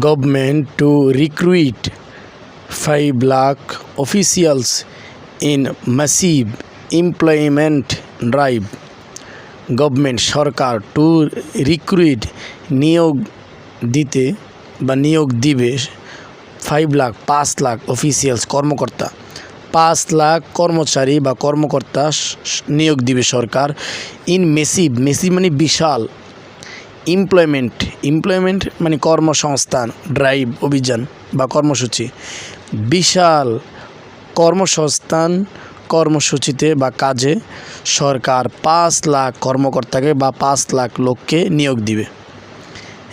government to recruit 5 lakh officials in massive employment drive. Government সরকার to recruit নিয়োগ দিবে 5 lakh officials কর্মকর্তা, 5 লাখ কর্মচারী বা কর্মকর্তা নিয়োগ দিবে সরকার। ইন মেসিভ মানে বিশাল, এমপ্লয়মেন্ট মানে কর্মসংস্থান, ড্রাইভ অভিযান বা কর্মসূচি, বিশাল কর্মসূচিতে বা কাজে সরকার 5 লাখ কর্মকর্তাকে বা 5 লাখ লোককে নিয়োগ দিবে।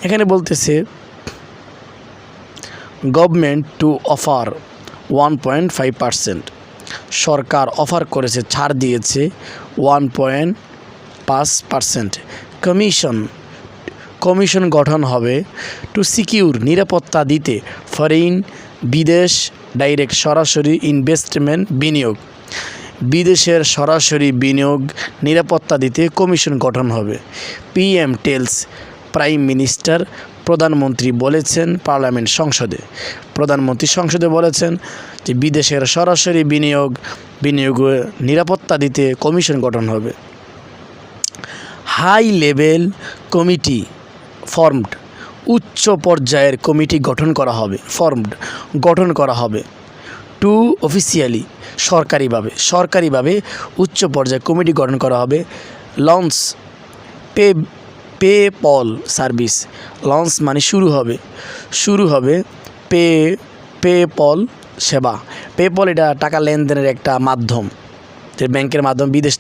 এখানে বলতেছে government to offer 1.5%, Sarkar offer করেছে, ছাড় দিয়েছে 1.5%। কমিশন গঠন হবে টু সিকিউর নিরাপত্তা দিতে, ফরেন বিদেশ ডাইরেক্ট সরাসরি ইনভেস্টমেন্ট বিনিয়োগ, বিদেশের সরাসরি বিনিয়োগ নিরাপত্তা দিতে কমিশন গঠন হবে। PM টেলস প্রাইম মিনিস্টার, প্রধানমন্ত্রী বলেছেন প্রধানমন্ত্রী সংসদে বলেছেন যে বিদেশের সরাসরি বিনিয়োগ নিরাপত্তা দিতে কমিশন গঠন হবে। হাই লেভেল কমিটি ফর্মড, উচ্চ পর্যায়ের কমিটি গঠন করা হবে। টু অফিসিয়ালি সরকারিভাবে উচ্চ পর্যায়ে কমিটি গঠন করা হবে। লঞ্চ পেপল সার্ভিস, লঞ্চ মানে শুরু হবে পেপল সেবা। পেপল এটা টাকা লেনদেনের একটা মাধ্যম, যে ব্যাংকের মাধ্যমে বিদেশ